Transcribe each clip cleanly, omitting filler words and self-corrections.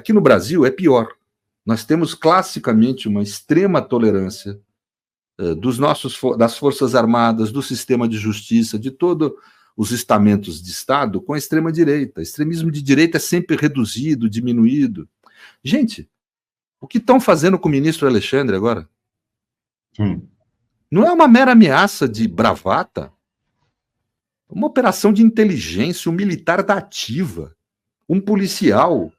Aqui no Brasil é pior. Nós temos classicamente uma extrema tolerância das Forças Armadas, do sistema de justiça, de todos os estamentos de Estado com a extrema-direita. Extremismo de direita é sempre reduzido, diminuído. Gente, o que estão fazendo com o ministro Alexandre agora? Não é uma mera ameaça de bravata? Uma operação de inteligência, um militar da ativa, um policial,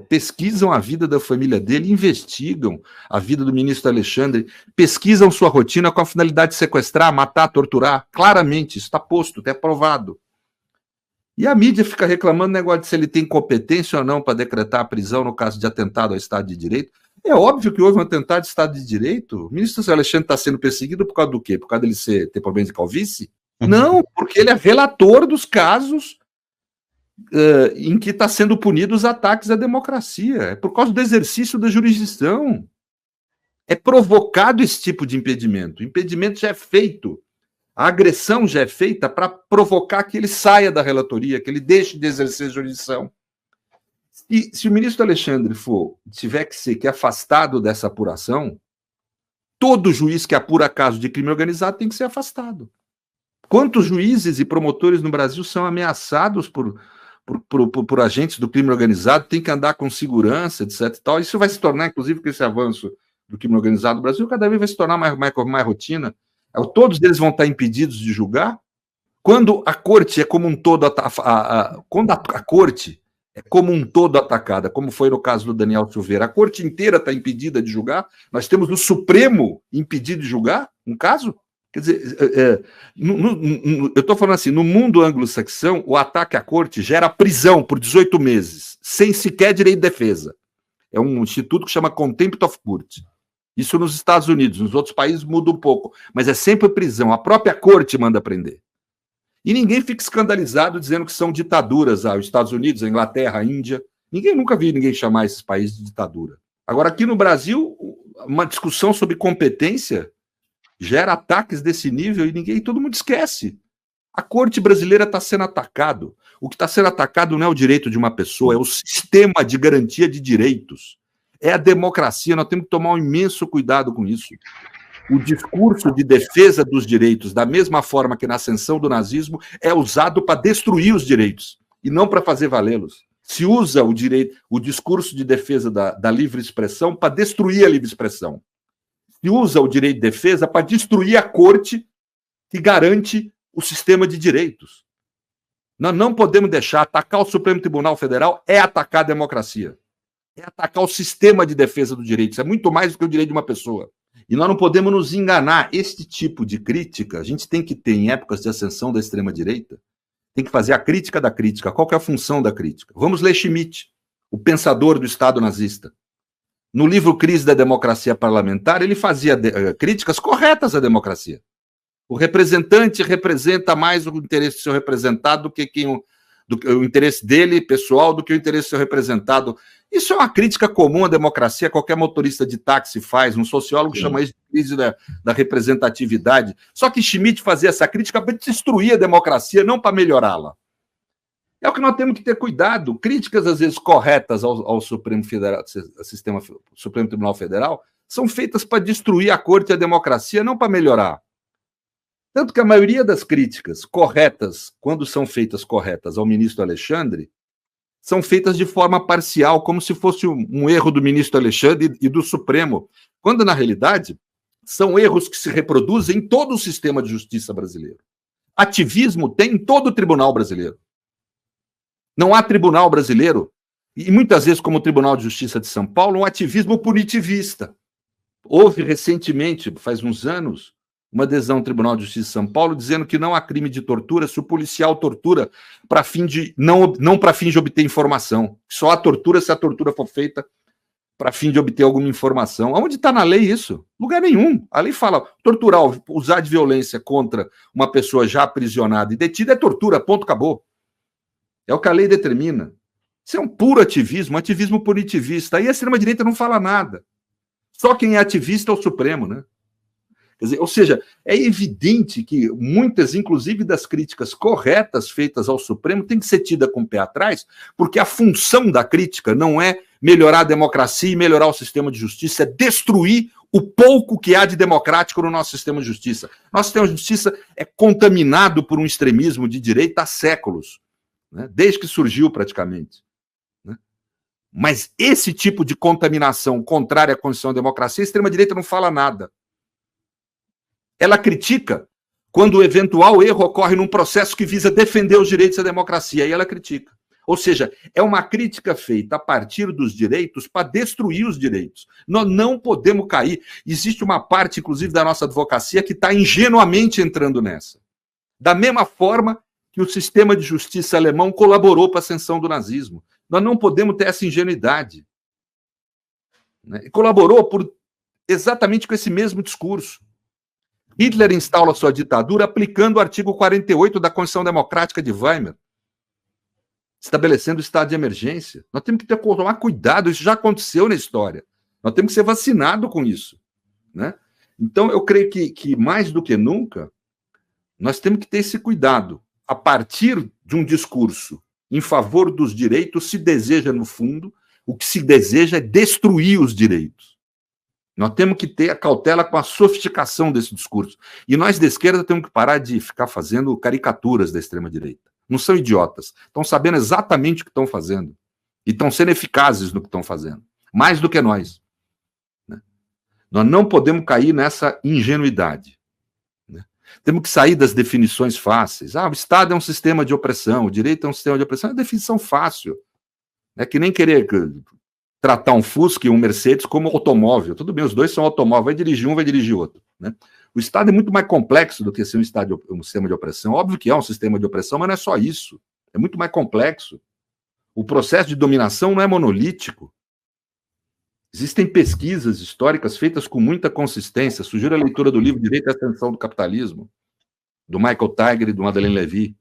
pesquisam a vida da família dele, investigam a vida do ministro Alexandre, pesquisam sua rotina com a finalidade de sequestrar, matar, torturar. Claramente, isso está posto, está provado. E a mídia fica reclamando do negócio de se ele tem competência ou não para decretar a prisão no caso de atentado ao Estado de Direito. É óbvio que houve um atentado de Estado de Direito. O ministro Alexandre está sendo perseguido por causa do quê? Por causa dele ter problema de calvície? Não, porque ele é relator dos casos em que está sendo punidos os ataques à democracia. É por causa do exercício da jurisdição. É provocado esse tipo de impedimento. O impedimento já é feito. A agressão já é feita para provocar que ele saia da relatoria, que ele deixe de exercer jurisdição. E se o ministro Alexandre tiver que ser afastado dessa apuração, todo juiz que apura caso de crime organizado tem que ser afastado. Quantos juízes e promotores no Brasil são ameaçados por agentes do crime organizado, tem que andar com segurança, etc. E tal. Isso vai se tornar, inclusive, com esse avanço do crime organizado no Brasil, cada vez vai se tornar mais rotina. Todos eles vão estar impedidos de julgar. Quando a corte é como um todo, quando a corte é como um todo atacada, como foi no caso do Daniel Silveira, a corte inteira está impedida de julgar. Nós temos o Supremo impedido de julgar um caso. Quer dizer, eu estou falando assim, no mundo anglo-saxão, o ataque à corte gera prisão por 18 meses, sem sequer direito de defesa. É um instituto que chama Contempt of Court. Isso nos Estados Unidos, nos outros países muda um pouco, mas é sempre prisão. A própria corte manda prender. E ninguém fica escandalizado dizendo que são ditaduras, os Estados Unidos, a Inglaterra, a Índia. Nunca vi ninguém chamar esses países de ditadura. Agora, aqui no Brasil, uma discussão sobre competência gera ataques desse nível e todo mundo esquece. A corte brasileira está sendo atacado. O que está sendo atacado não é o direito de uma pessoa, é o sistema de garantia de direitos. É a democracia, nós temos que tomar um imenso cuidado com isso. O discurso de defesa dos direitos, da mesma forma que na ascensão do nazismo, é usado para destruir os direitos e não para fazer valê-los. Se usa o discurso de defesa da livre expressão para destruir a livre expressão. Se usa o direito de defesa para destruir a corte que garante o sistema de direitos. Nós não podemos deixar atacar o Supremo Tribunal Federal é atacar a democracia. É atacar o sistema de defesa dos direitos. É muito mais do que o direito de uma pessoa. E nós não podemos nos enganar. Este tipo de crítica, a gente tem que ter, em épocas de ascensão da extrema-direita, tem que fazer a crítica da crítica. Qual que é a função da crítica? Vamos ler Schmitt, o pensador do Estado nazista. No livro Crise da Democracia Parlamentar, ele fazia críticas corretas à democracia. O representante representa mais o interesse do seu representado do que o interesse dele, pessoal, do que o interesse do seu representado. Isso é uma crítica comum à democracia, qualquer motorista de táxi faz, um sociólogo chama isso de crise da representatividade. Só que Schmitt fazia essa crítica para destruir a democracia, não para melhorá-la. É o que nós temos que ter cuidado. Críticas, às vezes, corretas ao Supremo Tribunal Federal são feitas para destruir a corte e a democracia, não para melhorar. Tanto que a maioria das críticas corretas, quando são feitas corretas ao ministro Alexandre, são feitas de forma parcial, como se fosse um erro do ministro Alexandre e do Supremo, quando, na realidade, são erros que se reproduzem em todo o sistema de justiça brasileiro. Ativismo tem em todo o tribunal brasileiro. Não há tribunal brasileiro, e muitas vezes, como o Tribunal de Justiça de São Paulo, um ativismo punitivista. Houve recentemente, faz uns anos, uma adesão ao Tribunal de Justiça de São Paulo dizendo que não há crime de tortura se o policial tortura não para fim de obter informação. Só há tortura se a tortura for feita para fim de obter alguma informação. Onde está na lei isso? Lugar nenhum. A lei fala, torturar, usar de violência contra uma pessoa já aprisionada e detida é tortura, ponto, acabou. É o que a lei determina. Isso é um puro ativismo, um ativismo punitivista. Aí a extrema-direita não fala nada. Só quem é ativista é o Supremo, né? Quer dizer, ou seja, é evidente que muitas, inclusive das críticas corretas feitas ao Supremo, tem que ser tida com o pé atrás, porque a função da crítica não é melhorar a democracia e melhorar o sistema de justiça, é destruir o pouco que há de democrático no nosso sistema de justiça. Nosso sistema de justiça é contaminado por um extremismo de direita há séculos, né? Desde que surgiu praticamente. Né? Mas esse tipo de contaminação contrária à Constituição e à democracia, a extrema-direita não fala nada. Ela critica quando o eventual erro ocorre num processo que visa defender os direitos e a democracia, aí ela critica. Ou seja, é uma crítica feita a partir dos direitos para destruir os direitos. Nós não podemos cair. Existe uma parte, inclusive, da nossa advocacia que está ingenuamente entrando nessa. Da mesma forma que o sistema de justiça alemão colaborou para a ascensão do nazismo. Nós não podemos ter essa ingenuidade. Né? E colaborou exatamente com esse mesmo discurso. Hitler instala sua ditadura aplicando o artigo 48 da Constituição Democrática de Weimar, estabelecendo o estado de emergência. Nós temos que tomar cuidado, isso já aconteceu na história. Nós temos que ser vacinados com isso. Né? Então, eu creio que mais do que nunca, nós temos que ter esse cuidado. A partir de um discurso em favor dos direitos, se deseja, no fundo, o que se deseja é destruir os direitos. Nós temos que ter a cautela com a sofisticação desse discurso. E nós, da esquerda, temos que parar de ficar fazendo caricaturas da extrema-direita. Não são idiotas. Estão sabendo exatamente o que estão fazendo. E estão sendo eficazes no que estão fazendo. Mais do que nós. Né? Nós não podemos cair nessa ingenuidade. Né? Temos que sair das definições fáceis. O Estado é um sistema de opressão, o direito é um sistema de opressão. É uma definição fácil. É que nem querer tratar um Fusca e um Mercedes como automóvel. Tudo bem, os dois são automóveis, vai dirigir um, vai dirigir outro. Né? O Estado é muito mais complexo do que ser um sistema de opressão. Óbvio que é um sistema de opressão, mas não é só isso. É muito mais complexo. O processo de dominação não é monolítico. Existem pesquisas históricas feitas com muita consistência. Sugiro a leitura do livro Direito à Ascensão do Capitalismo, do Michael Tiger e do Madeleine Levy.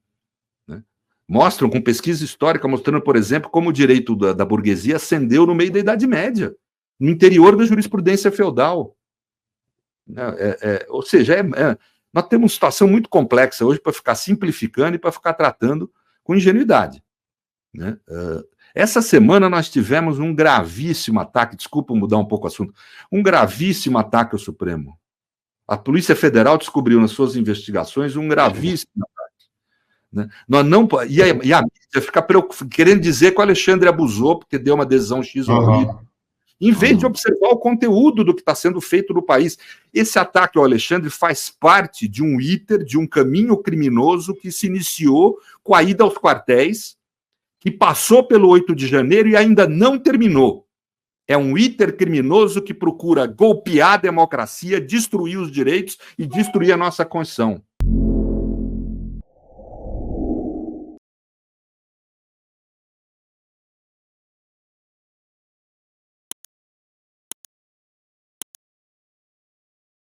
Mostram, com pesquisa histórica, mostrando, por exemplo, como o direito da burguesia ascendeu no meio da Idade Média, no interior da jurisprudência feudal. Ou seja, nós temos uma situação muito complexa hoje para ficar simplificando e para ficar tratando com ingenuidade. Né? Essa semana nós tivemos um gravíssimo ataque, desculpa mudar um pouco o assunto, um gravíssimo ataque ao Supremo. A Polícia Federal descobriu nas suas investigações um gravíssimo ataque. Né? Nós não, e a mídia fica querendo dizer que o Alexandre abusou porque deu uma decisão X ou Y, em vez de observar o conteúdo do que está sendo feito no país. Esse ataque ao Alexandre faz parte de um iter, de um caminho criminoso que se iniciou com a ida aos quartéis, que passou pelo 8 de janeiro e ainda não terminou. É um iter criminoso que procura golpear a democracia, destruir os direitos e destruir a nossa Constituição.